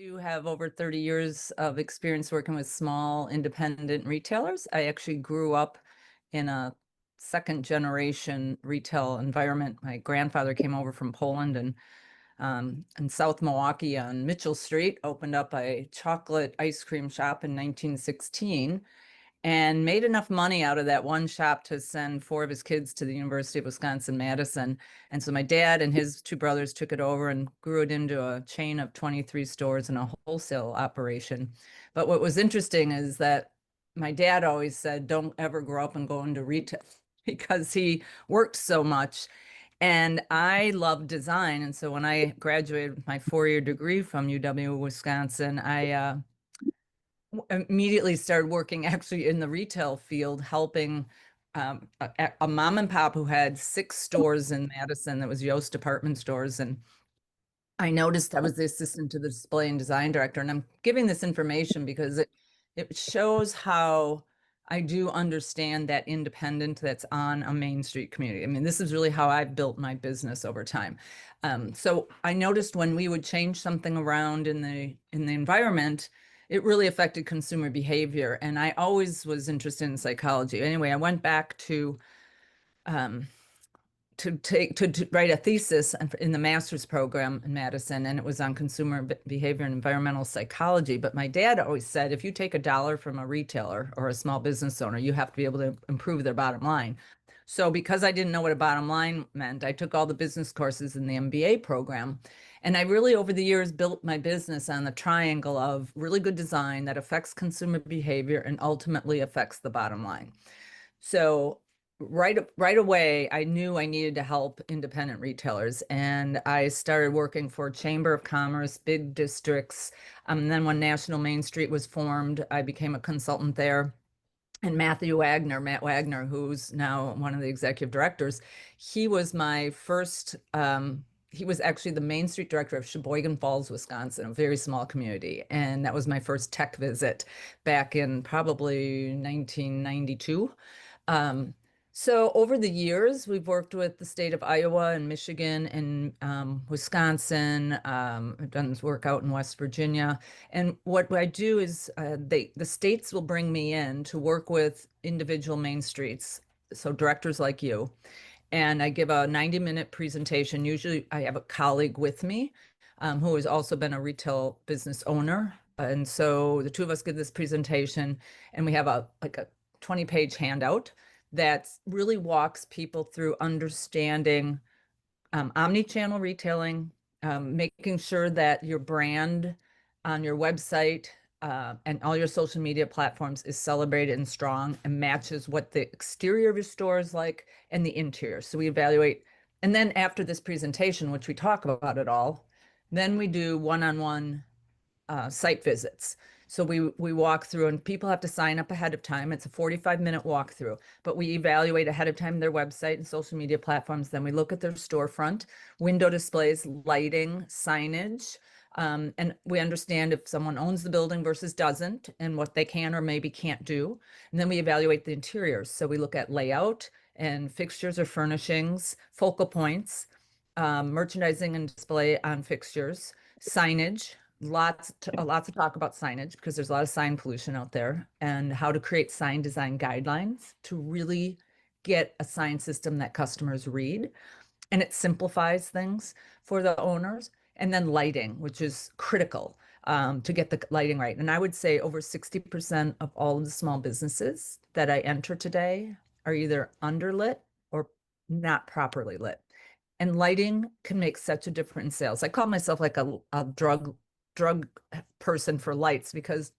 do have over 30 years of experience working with small independent retailers. I actually grew up in a second generation retail environment. My grandfather came over from Poland and in South Milwaukee on Mitchell Street, opened up a chocolate ice cream shop in 1916 and made enough money out of that one shop to send four of his kids to the University of Wisconsin-Madison. And so my dad and his two brothers took it over and grew it into a chain of 23 stores and a wholesale operation. But what was interesting is that my dad always said, don't ever grow up and go into retail because he worked so much. And I love design. And so when I graduated with my four-year degree from UW Wisconsin, I immediately started working actually in the retail field, helping a mom and pop who had six stores in Madison that was Yost department stores. And I noticed I was the assistant to the display and design director. And I'm giving this information because it shows how I do understand that independent that's on a Main Street community. I mean, this is really how I've built my business over time. So I noticed when we would change something around in the environment, it really affected consumer behavior. And I always was interested in psychology. Anyway, I went back um, to write a thesis in the master's program in Madison, and it was on consumer behavior and environmental psychology. But my dad always said, if you take a dollar from a retailer or a small business owner, you have to be able to improve their bottom line. So because I didn't know what a bottom line meant, I took all the business courses in the MBA program. And I really, over the years, built my business on the triangle of really good design that affects consumer behavior and ultimately affects the bottom line. So right away, I knew I needed to help independent retailers, and I started working for Chamber of Commerce, big districts. Then when National Main Street was formed, I became a consultant there. And Matt Wagner, who's now one of the executive directors, he was my first. He was actually the Main Street director of Sheboygan Falls, Wisconsin, a very small community. And that was my first tech visit back in probably 1992. Um, so over the years, we've worked with the state of Iowa and Michigan and Wisconsin. I've done this work out in West Virginia. And what I do is the states will bring me in to work with individual main streets, so directors like you. And I give a 90-minute presentation. Usually I have a colleague with me who has also been a retail business owner. And so the two of us give this presentation, and we have a 20-page handout that really walks people through understanding omni-channel retailing, making sure that your brand on your website and all your social media platforms is celebrated and strong and matches what the exterior of your store is like and the interior. So we evaluate. And then after this presentation, which we talk about it all, then we do one-on-one site visits. So we walk through, and people have to sign up ahead of time. It's a 45-minute walkthrough, but we evaluate ahead of time their website and social media platforms. Then we look at their storefront, window displays, lighting, signage, and we understand if someone owns the building versus doesn't, and what they can or maybe can't do. And then we evaluate the interiors. So we look at layout and fixtures or furnishings, focal points, merchandising and display on fixtures, signage, lots of talk about signage because there's a lot of sign pollution out there, and how to create sign design guidelines to really get a sign system that customers read, and it simplifies things for the owners. And then lighting, which is critical to get the lighting right. And I would say over 60% of all of the small businesses that I enter today are either underlit or not properly lit. And lighting can make such a difference in sales. I call myself like a drug person for lights because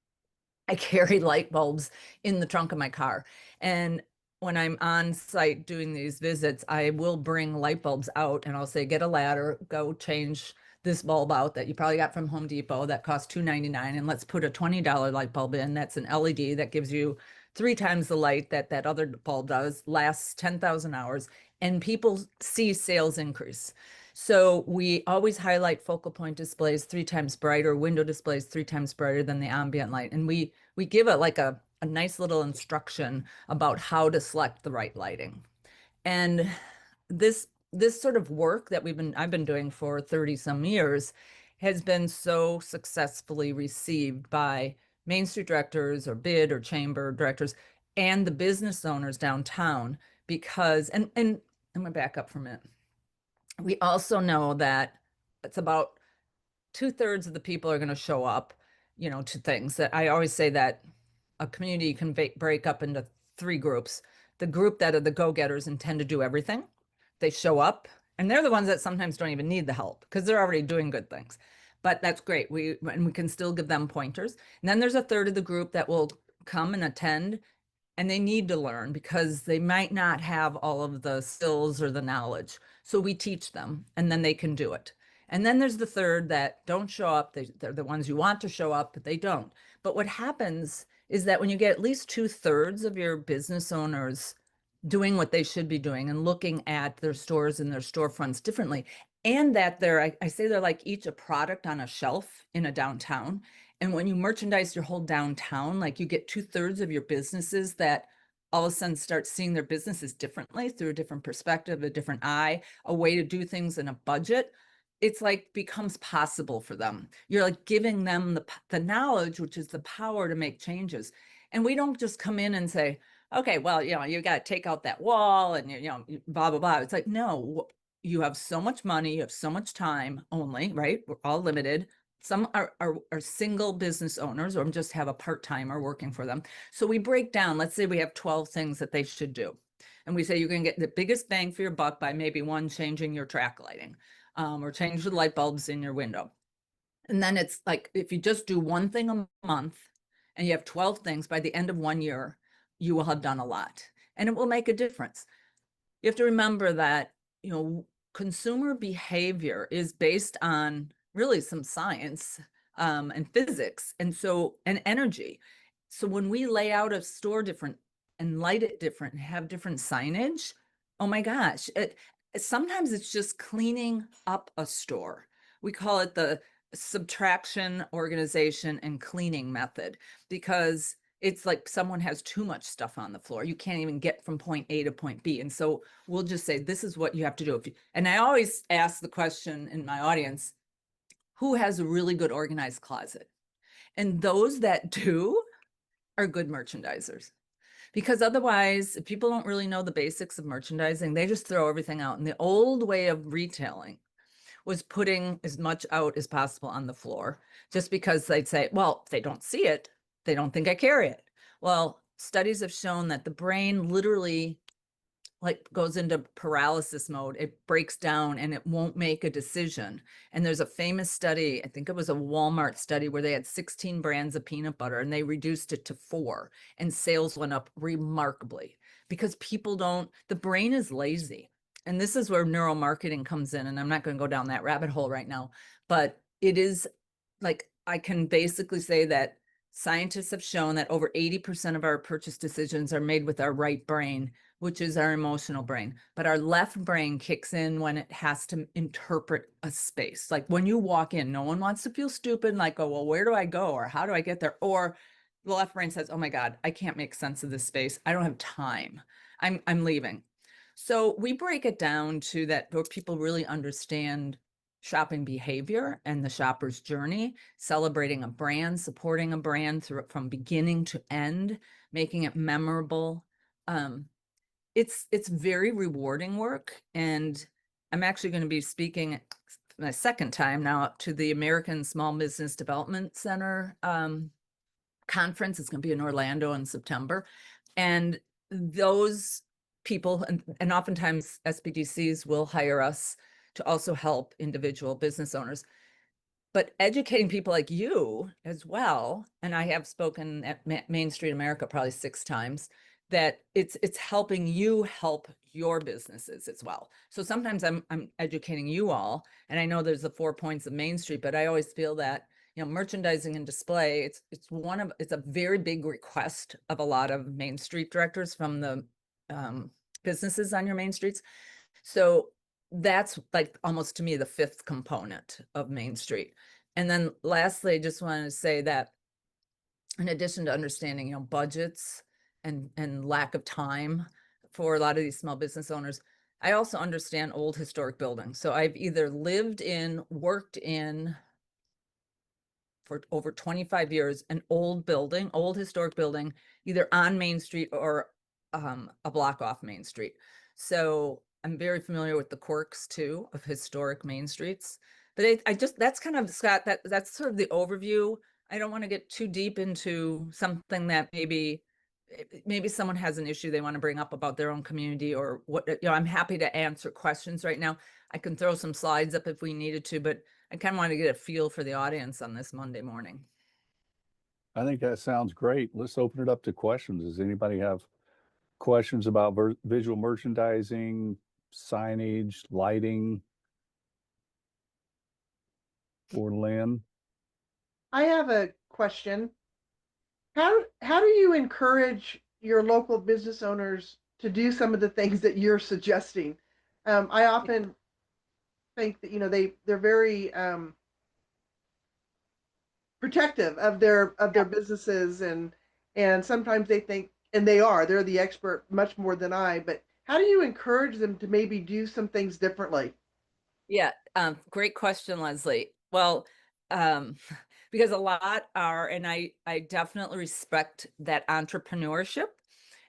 I carry light bulbs in the trunk of my car. And when I'm on site doing these visits, I will bring light bulbs out and I'll say, get a ladder, go change this bulb out that you probably got from Home Depot that costs $2.99, and let's put a $20 light bulb in. That's an LED that gives you 3 times the light that that other bulb does, lasts 10,000 hours, and people see sales increase. So we always highlight focal point displays 3 times brighter, window displays 3 times brighter than the ambient light. And we give it like a nice little instruction about how to select the right lighting. And this sort of work that I've been doing for 30 some years has been so successfully received by Main Street directors or bid or chamber directors and the business owners downtown because, and I'm gonna back up for a minute. We also know that it's about 2/3 of the people are going to show up, to things that I always say that a community can break up into three groups. The group that are the go-getters and tend to do everything. They show up and they're the ones that sometimes don't even need the help because they're already doing good things. But that's great. We can still give them pointers. And then there's a third of the group that will come and attend and they need to learn because they might not have all of the skills or the knowledge. So we teach them and then they can do it. And then there's the third that don't show up. They're the ones you want to show up, but they don't. But what happens is that when you get at least 2/3 of your business owners doing what they should be doing and looking at their stores and their storefronts differently, and that I say they're like each a product on a shelf in a downtown. And when you merchandise your whole downtown, like you get 2/3 of your businesses that all of a sudden start seeing their businesses differently through a different perspective, a different eye, a way to do things in a budget. It's like becomes possible for them. You're like giving them the knowledge, which is the power to make changes. And we don't just come in and say, okay, well, you got to take out that wall and, blah, blah, blah. It's like, no, you have so much money, you have so much time only, right? We're all limited. Some are single business owners or just have a part-timer working for them. So we break down, let's say we have 12 things that they should do. And we say you're going to get the biggest bang for your buck by maybe one, changing your track lighting or change the light bulbs in your window. And then it's like, if you just do one thing a month and you have 12 things, by the end of 1 year, you will have done a lot and it will make a difference. You have to remember that, consumer behavior is based on really some science and physics and energy. So when we lay out a store different and light it different and have different signage, oh my gosh, sometimes it's just cleaning up a store. We call it the subtraction, organization, and cleaning method because it's like someone has too much stuff on the floor. You can't even get from point A to point B. And so we'll just say, this is what you have to do. And I always ask the question in my audience, who has a really good organized closet? And those that do are good merchandisers. Because otherwise, if people don't really know the basics of merchandising, they just throw everything out. And the old way of retailing was putting as much out as possible on the floor, just because they'd say, well, if they don't see it, they don't think I carry it. Well, studies have shown that the brain literally like goes into paralysis mode. It breaks down and it won't make a decision. And there's a famous study, I think it was a Walmart study, where they had 16 brands of peanut butter and they reduced it to 4 and sales went up remarkably because the brain is lazy. And this is where neuromarketing comes in. And I'm not going to go down that rabbit hole right now, but it is like, I can basically say that scientists have shown that over 80% of our purchase decisions are made with our right brain, which is our emotional brain. But our left brain kicks in when it has to interpret a space. Like when you walk in, no one wants to feel stupid, like, oh, well, where do I go? Or how do I get there? Or the left brain says, oh my God, I can't make sense of this space. I don't have time. I'm leaving. So we break it down to that where people really understand shopping behavior and the shopper's journey, celebrating a brand, supporting a brand from beginning to end, making it memorable. It's very rewarding work. And I'm actually going to be speaking my second time now to the American Small Business Development Center conference. It's going to be in Orlando in September. And those people, and oftentimes SBDCs will hire us to also help individual business owners, but educating people like you as well. And I have spoken at Main Street America probably 6 times, that it's helping you help your businesses as well. So sometimes I'm educating you all, and I know there's the 4 points of Main Street, but I always feel that, merchandising and display, it's a very big request of a lot of Main Street directors from the businesses on your main streets. So that's like almost to me the 5th component of Main Street. And then lastly, I just wanted to say that in addition to understanding, budgets and lack of time for a lot of these small business owners, I also understand old historic buildings. So I've either lived in, worked in, for over 25 years, an old building, old historic building, either on Main Street or a block off Main Street. So I'm very familiar with the quirks too of historic Main Streets. But I just, that's kind of, Scott, that's sort of the overview. I don't want to get too deep into something that maybe someone has an issue they want to bring up about their own community or what, I'm happy to answer questions right now. I can throw some slides up if we needed to, but I kind of want to get a feel for the audience on this Monday morning. I think that sounds great. Let's open it up to questions. Does anybody have questions about visual merchandising, signage, lighting? For Lynn? I have a question. How do you encourage your local business owners to do some of the things that you're suggesting? I often think that they're very protective of their businesses, and sometimes they think, and they're the expert much more than I, but how do you encourage them to maybe do some things differently? Yeah, great question, Leslie. Well, because a lot are, and I definitely respect that entrepreneurship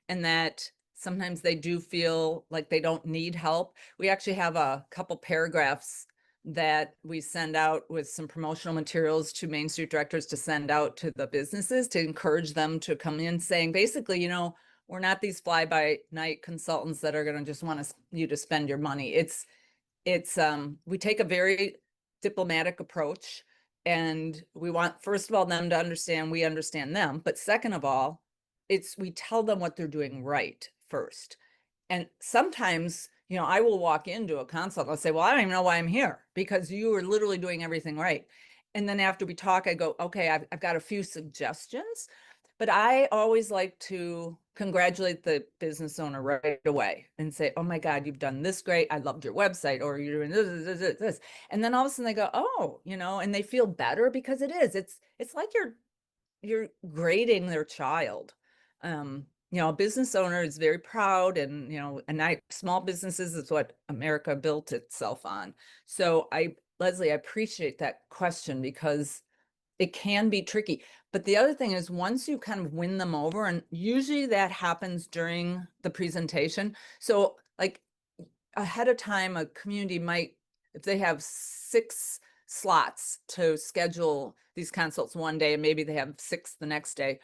and that sometimes they do feel like they don't need help. We actually have a couple paragraphs that we send out with some promotional materials to Main Street directors to send out to the businesses to encourage them to come in saying, basically, we're not these fly by night consultants that are going to just want you to spend your money. We take a very diplomatic approach, and we want, first of all, them to understand we understand them, but second of all, we tell them what they're doing right first. And sometimes, I will walk into a consult, I'll say, well, I don't even know why I'm here, because you are literally doing everything right. And then after we talk, I go, okay, I've got a few suggestions, but I always like to congratulate the business owner right away and say, oh my God, you've done this great. I loved your website, or you're doing this. And then all of a sudden they go, oh, and they feel better, because it's like you're grading their child. A business owner is very proud, and small businesses is what America built itself on. So Leslie, I appreciate that question, because it can be tricky. But the other thing is, once you kind of win them over, and usually that happens during the presentation. So like ahead of time, a community might, if they have 6 slots to schedule these consults one day, and maybe they have 6 the next day,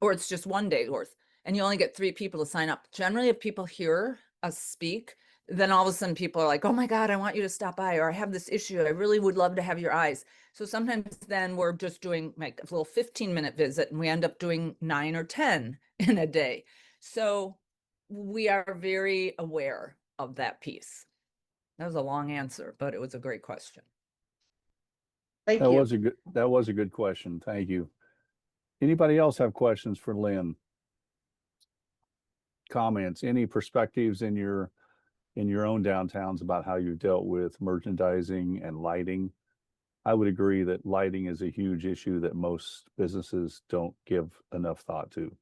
or it's just one day worth, and you only get 3 people to sign up. Generally, if people hear us speak, then all of a sudden people are like, oh my God, I want you to stop by, or I have this issue. I really would love to have your eyes. So sometimes then we're just doing like a little 15-minute visit, and we end up doing 9 or 10 in a day. So we are very aware of that piece. That was a long answer, but it was a great question. Thank That you. was a good question. Thank you. Anybody else have questions for Lynn? Comments, any perspectives in your own downtowns about how you dealt with merchandising and lighting? I would agree that lighting is a huge issue that most businesses don't give enough thought to.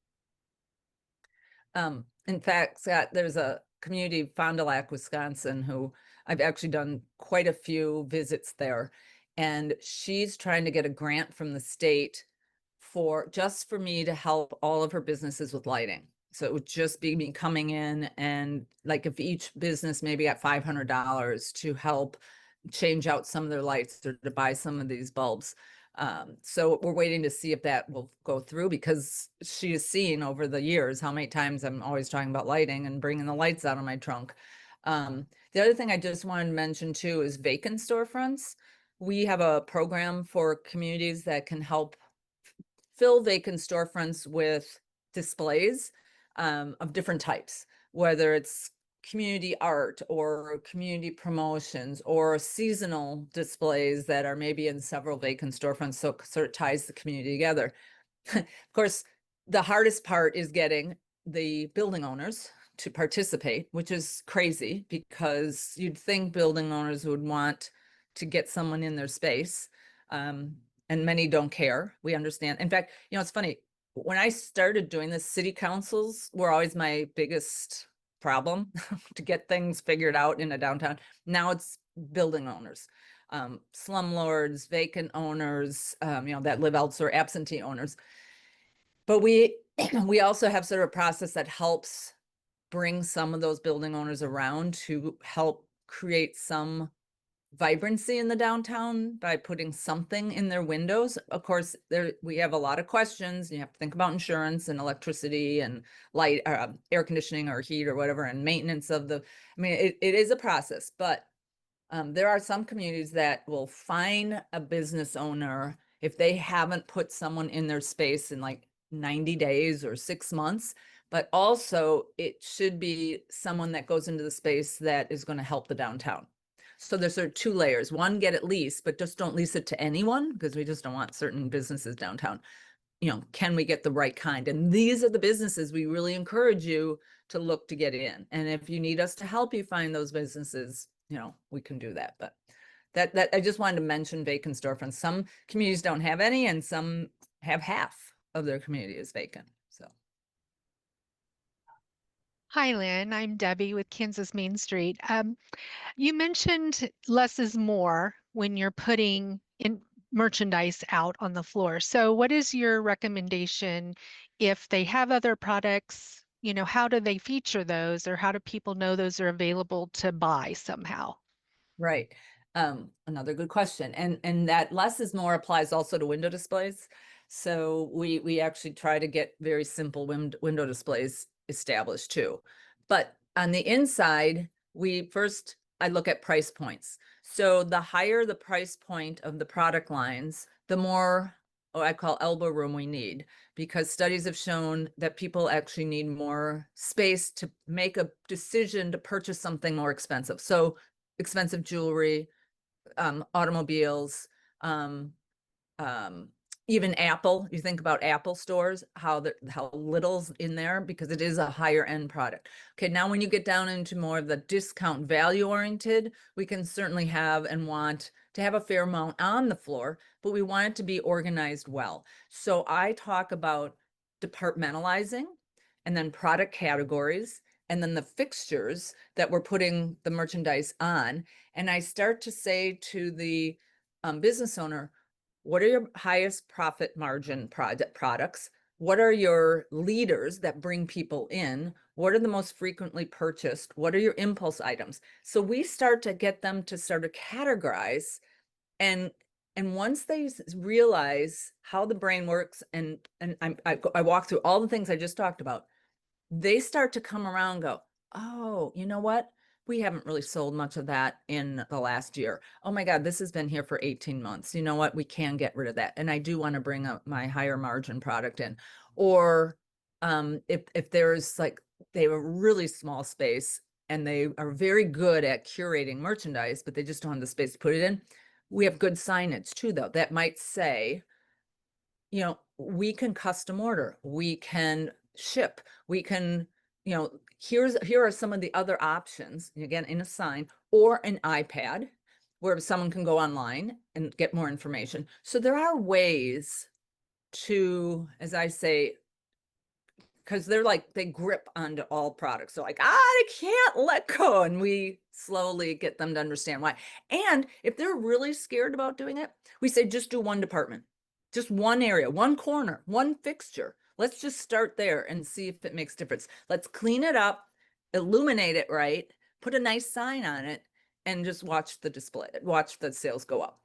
In fact, Scott, there's a community, Fond du Lac, Wisconsin, who I've actually done quite a few visits there. And she's trying to get a grant from the state just for me to help all of her businesses with lighting. So it would just be me coming in, and like if each business maybe got $500 to help change out some of their lights or to buy some of these bulbs. So we're waiting to see if that will go through, because she has seen over the years how many times I'm always talking about lighting and bringing the lights out of my trunk. The other thing I just wanted to mention too is vacant storefronts. We have a program for communities that can help fill vacant storefronts with displays of different types, whether it's community art or community promotions or seasonal displays that are maybe in several vacant storefronts, so it sort of ties the community together. Of course, the hardest part is getting the building owners to participate, which is crazy, because you'd think building owners would want to get someone in their space. And many don't care. We understand. In fact, it's funny. When I started doing this, city councils were always my biggest problem to get things figured out in a downtown. Now it's building owners. slumlords, vacant owners, that live elsewhere, absentee owners. But we we also have sort of a process that helps bring some of those building owners around to help create some vibrancy in the downtown by putting something in their windows. Of course, we have a lot of questions. You have to think about insurance and electricity and light, air conditioning or heat or whatever, and maintenance of the, I mean, it is a process, but there are some communities that will fine a business owner if they haven't put someone in their space in like 90 days or 6 months. But also it should be someone that goes into the space that is going to help the downtown. So there's sort of 2 layers. One, get it leased, but just don't lease it to anyone, because we just don't want certain businesses downtown. Can we get the right kind? And these are the businesses we really encourage you to look to get in. And if you need us to help you find those businesses, we can do that. But that I just wanted to mention vacant storefronts. Some communities don't have any, and some have half of their community is vacant. So. Hi, Lynn. I'm Debbie with Kansas Main Street. You mentioned less is more when you're putting in merchandise out on the floor. So what is your recommendation if they have other products? How do they feature those, or how do people know those are available to buy somehow? Right. Another good question. And that less is more applies also to window displays. So we actually try to get very simple window displays established too. But on the inside, I look at price points. So the higher the price point of the product lines, the more I call elbow room we need, because studies have shown that people actually need more space to make a decision to purchase something more expensive. So expensive jewelry, automobiles, even Apple. You think about Apple stores, how little's in there, because it is a higher end product. Okay, now when you get down into more of the discount value oriented, we can certainly have and want to have a fair amount on the floor, but we want it to be organized well. So I talk about departmentalizing, and then product categories, and then the fixtures that we're putting the merchandise on. And I start to say to the business owner, what are your highest profit margin products? What are your leaders that bring people in? What are the most frequently purchased? What are your impulse items? So we start to get them to sort of categorize, and once they realize how the brain works, and I walk through all the things I just talked about, they start to come around and go, oh, you know what? We haven't really sold much of that in the last year. Oh my God, this has been here for 18 months. You know what? We can get rid of that. And I do want to bring up my higher margin product in. Or if there's like, they have a really small space and they are very good at curating merchandise, but they just don't have the space to put it in. We have good signage too, though, that might say, we can custom order, we can ship, we can, here are some of the other options, again, in a sign or an iPad where someone can go online and get more information. So there are ways to, as I say, because they grip onto all products. So like, I can't let go. And we slowly get them to understand why. And if they're really scared about doing it, we say, just do one department, just one area, one corner, one fixture. Let's just start there and see if it makes difference. Let's clean it up, illuminate it right, put a nice sign on it, and just watch the display, watch the sales go up.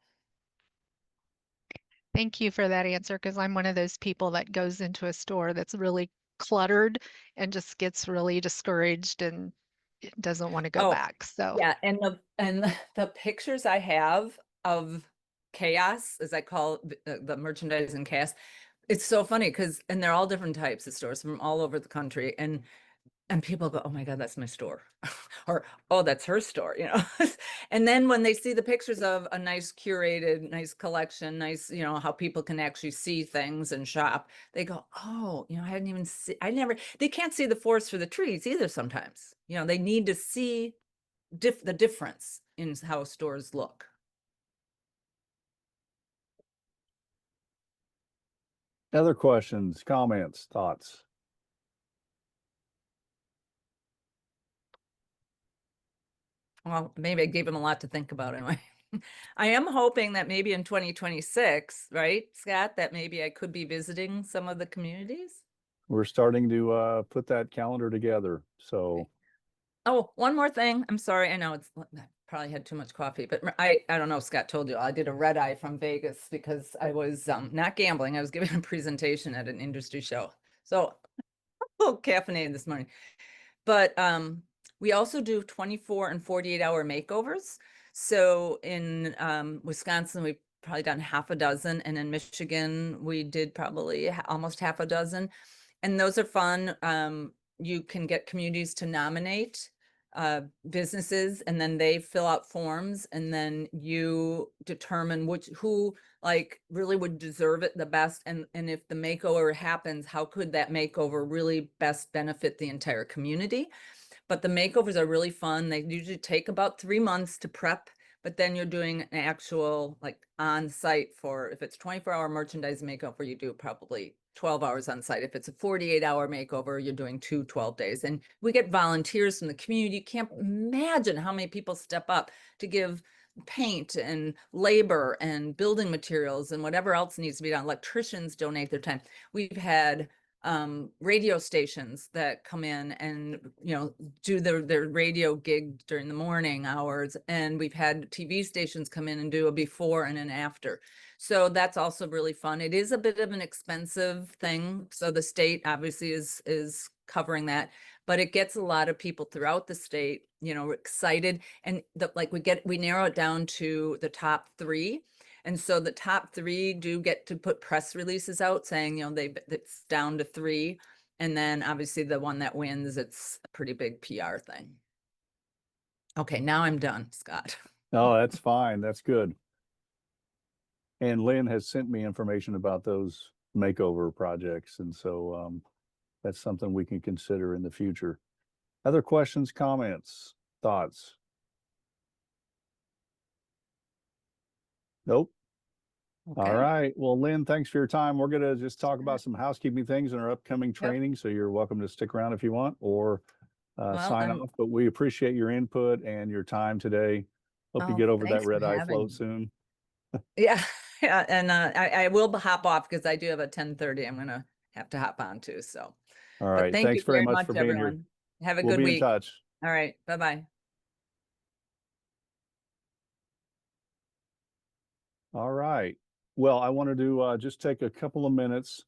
Thank you for that answer, because I'm one of those people that goes into a store that's really cluttered and just gets really discouraged and doesn't want to go back. So yeah, and the pictures I have of chaos, as I call the merchandising chaos, it's so funny because, and they're all different types of stores from all over the country, and people go, oh my God, that's my store. Or, oh, that's her store, And then when they see the pictures of a nice curated, nice collection, nice, how people can actually see things and shop, they go, oh, I hadn't even they can't see the forest for the trees either sometimes. They need to see the difference in how stores look. Other questions, comments, thoughts? Well, maybe I gave them a lot to think about anyway. I am hoping that maybe in 2026, right, Scott, that maybe I could be visiting some of the communities. We're starting to put that calendar together. So Oh, one more thing. I'm sorry. I know I probably had too much coffee, but I don't know if Scott told you, I did a red eye from Vegas because I was not gambling. I was giving a presentation at an industry show. So a little caffeinated this morning. But we also do 24 and 48-hour makeovers. So in Wisconsin, we've probably done half a dozen, and in Michigan, we did probably almost half a dozen. And those are fun. You can get communities to nominate businesses, and then they fill out forms, and then you determine who like really would deserve it the best. And if the makeover happens, how could that makeover really best benefit the entire community? But the makeovers are really fun. They usually take about 3 months to prep, but then you're doing an actual like on site for, if it's 24-hour merchandise makeover, you do probably 12 hours on site. If it's a 48-hour makeover, you're doing 12 days. And we get volunteers from the community. You can't imagine how many people step up to give paint and labor and building materials and whatever else needs to be done. Electricians donate their time. We've had radio stations that come in and do their radio gig during the morning hours, and we've had TV stations come in and do a before and an after. So that's also really fun. It is a bit of an expensive thing, so the state obviously is covering that, but it gets a lot of people throughout the state excited. And we narrow it down to the top 3. And so the top 3 do get to put press releases out saying, it's down to 3. And then obviously the one that wins, it's a pretty big PR thing. Okay, now I'm done, Scott. no, that's fine. That's good. And Lynn has sent me information about those makeover projects. And so that's something we can consider in the future. Other questions, comments, thoughts? Nope. Okay. All right. Well, Lynn, thanks for your time. We're going to just talk about some housekeeping things in our upcoming training. So you're welcome to stick around if you want, or sign off. But we appreciate your input and your time today. Hope you get over that red eye float soon. Yeah. Yeah. And I will hop off because I do have a 10:30 I'm going to have to hop on to. So, all right. Thank Thanks you very much for being everyone. here. Have a We'll good be week. in touch. All right. Bye-bye. All right. Well, I wanted to just take a couple of minutes.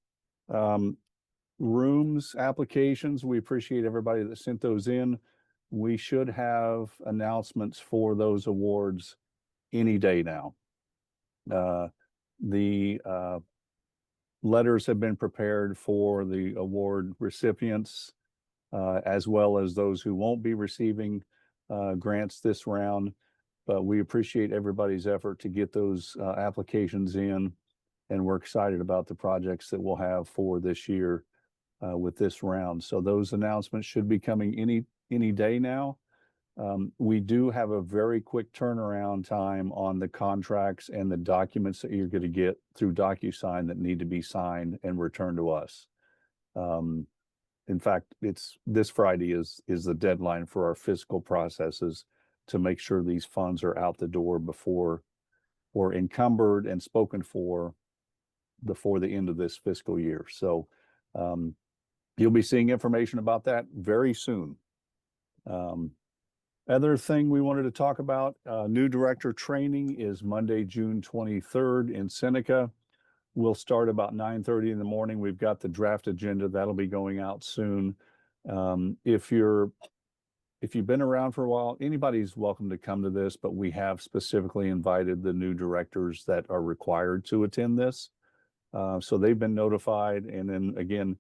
Rooms applications, we appreciate everybody that sent those in. We should have announcements for those awards any day now. The letters have been prepared for the award recipients, as well as those who won't be receiving grants this round. But we appreciate everybody's effort to get those applications in, and we're excited about the projects that we'll have for this year with this round. So those announcements should be coming any day now. We do have a very quick turnaround time on the contracts and the documents that you're going to get through DocuSign that need to be signed and returned to us. In fact, it's this Friday is the deadline for our fiscal processes to make sure these funds are out the door before or encumbered and spoken for before the end of this fiscal year. So you'll be seeing information about that very soon. Other thing we wanted to talk about, new director training is Monday, June 23rd in Seneca. We'll start about 9:30 in the morning. We've got the draft agenda that'll be going out soon. If you've been around for a while, anybody's welcome to come to this, but we have specifically invited the new directors that are required to attend this. So they've been notified. And then again,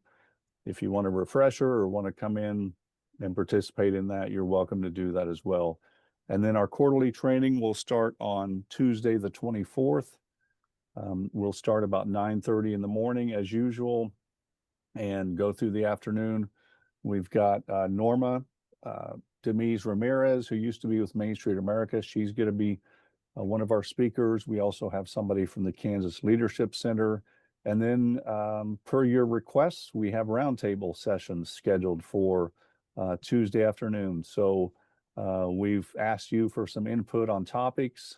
if you want a refresher or want to come in and participate in that, you're welcome to do that as well. And then our quarterly training will start on Tuesday, the 24th. We'll start about 9:30 in the morning as usual and go through the afternoon. We've got Norma Demise Ramirez, who used to be with Main Street America. She's going to be one of our speakers. We also have somebody from the Kansas Leadership Center. And then per your requests, we have roundtable sessions scheduled for Tuesday afternoon. So we've asked you for some input on topics,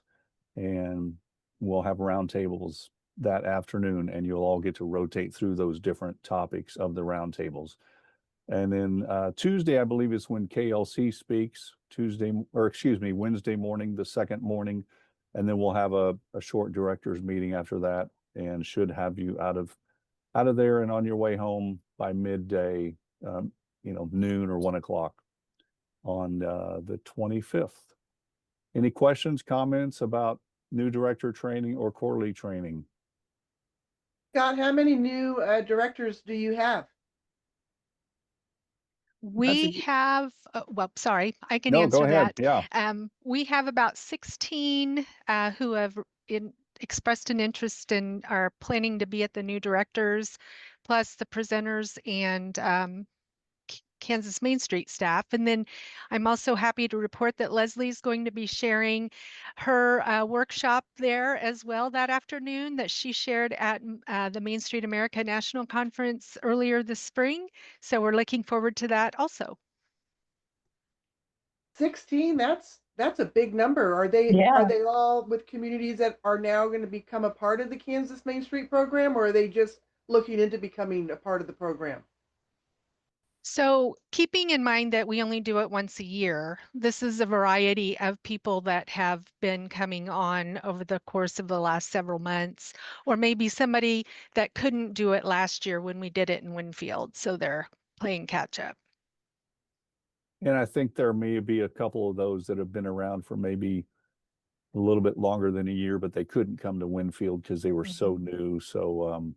and we'll have roundtables that afternoon, and you'll all get to rotate through those different topics of the roundtables. And then Tuesday, I believe, is when KLC speaks. Wednesday morning, the second morning, and then we'll have a short directors meeting after that, and should have you out of there and on your way home by midday, noon or 1 o'clock on the 25th. Any questions, comments about new director training or quarterly training? Scott, how many new directors do you have? We have, well, sorry, I can No, answer go ahead. that. Yeah. We have about 16 who have expressed an interest and are planning to be at the new directors, plus the presenters and Kansas Main Street staff. And then I'm also happy to report that Leslie's going to be sharing her workshop there as well that afternoon that she shared at the Main Street America National Conference earlier this spring. So we're looking forward to that also. 16, that's a big number. Are they all with communities that are now going to become a part of the Kansas Main Street program, or are they just looking into becoming a part of the program? So keeping in mind that we only do it once a year, this is a variety of people that have been coming on over the course of the last several months, or maybe somebody that couldn't do it last year when we did it in Winfield. So they're playing catch up. And I think there may be a couple of those that have been around for maybe a little bit longer than a year, but they couldn't come to Winfield because they were so new. So,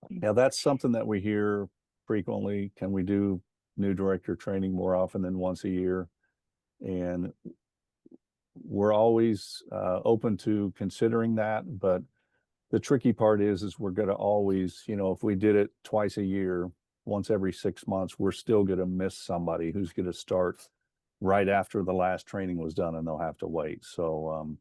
yeah, that's something that we hear frequently. Can we do new director training more often than once a year? And we're always open to considering that. But the tricky part is we're going to always, if we did it twice a year, once every 6 months, we're still going to miss somebody who's going to start right after the last training was done, and they'll have to wait. So,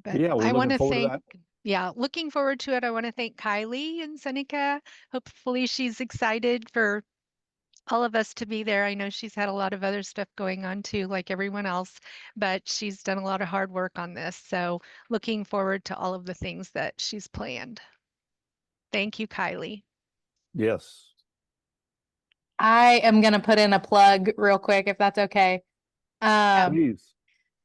But yeah, we're I want looking to forward to thank, that. yeah, looking forward to it. I want to thank Kylie in Seneca. Hopefully she's excited for all of us to be there. I know she's had a lot of other stuff going on too, like everyone else, but she's done a lot of hard work on this. So looking forward to all of the things that she's planned. Thank you, Kylie. Yes. I am gonna put in a plug real quick, if that's okay. Please.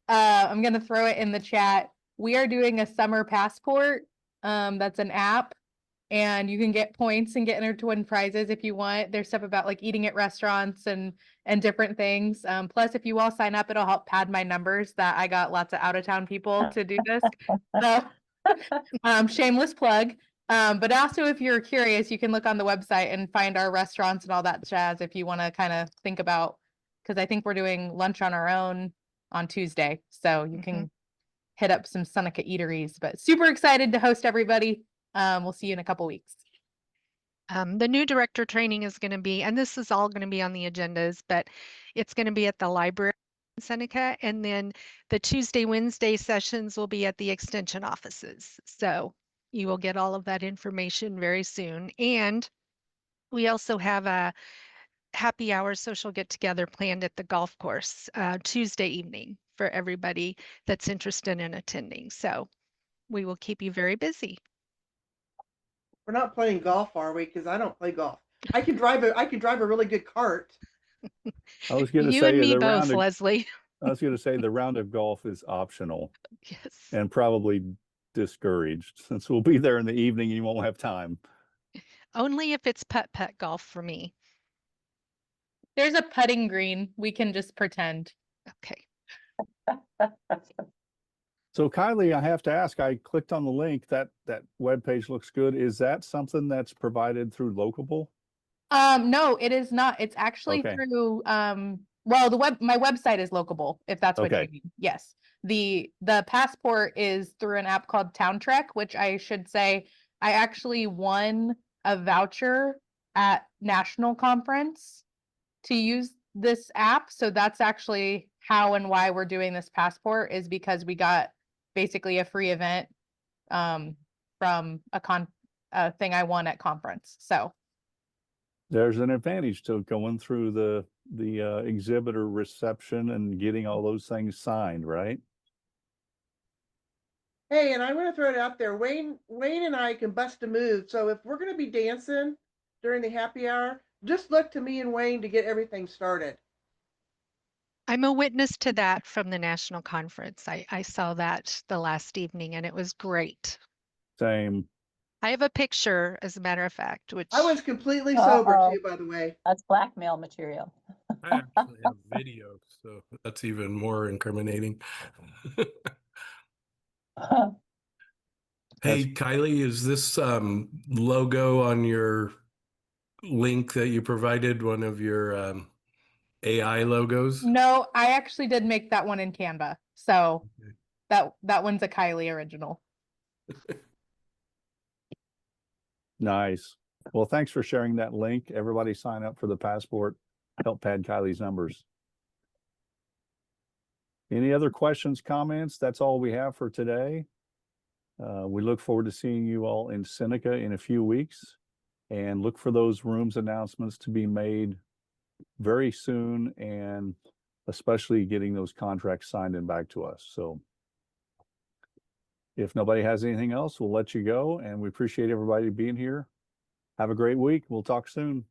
I'm gonna throw it in the chat. We are doing a summer passport. That's an app, and you can get points and get entered to win prizes if you want. There's stuff about like eating at restaurants and different things. Plus, if you all sign up, it'll help pad my numbers that I got lots of out of town people to do this. So, shameless plug. But also, if you're curious, you can look on the website and find our restaurants and all that jazz if you want to kind of think about, because I think we're doing lunch on our own on Tuesday. So you can hit up some Seneca eateries, but super excited to host everybody. We'll see you in a couple weeks. The new director training is going to be, and this is all going to be on the agendas, but it's going to be at the library in Seneca. And then the Tuesday, Wednesday sessions will be at the extension offices. So you will get all of that information very soon. And we also have a happy hour social get together planned at the golf course Tuesday evening for everybody that's interested in attending. So we will keep you very busy. We're not playing golf, are we? Because I don't play golf. I can drive a really good cart. I was going to You say and me the both, round of, Leslie. I was going to say the round of golf is optional Yes. and probably discouraged, since we'll be there in the evening and you won't have time. Only if it's putt-putt golf for me. There's a putting green. We can just pretend. Okay. So Kylie, I have to ask, I clicked on the link, that webpage looks good. Is that something that's provided through Locable? No, it is not. It's actually Okay. through well, my website is Locable, if that's what Okay. you mean. Yes. The passport is through an app called Town Trek, which I should say I actually won a voucher at National Conference to use this app. So that's actually how and why we're doing this passport, is because we got basically a free event from a thing I won at conference. So There's an advantage to going through the the exhibitor reception and getting all those things signed, right? Hey, and I'm gonna throw it out there. Wayne and I can bust a move. So if we're gonna be dancing during the happy hour, just look to me and Wayne to get everything started. I'm a witness to that from the national conference. I saw that the last evening and it was great. Same. I have a picture, as a matter of fact, which I was completely sober Uh-oh. too, by the way. That's blackmail material. I actually have video, so that's even more incriminating. Hey, Kylie, is this logo on your link that you provided one of your AI logos? No, I actually did make that one in Canva. So Okay. that one's a Kylie original. Nice. Well, thanks for sharing that link. Everybody sign up for the passport. Help pad Kylie's numbers. Any other questions, comments? That's all we have for today. We look forward to seeing you all in Seneca in a few weeks, and look for those rooms announcements to be made very soon, and especially getting those contracts signed and back to us. So if nobody has anything else, we'll let you go, and we appreciate everybody being here. Have a great week. We'll talk soon.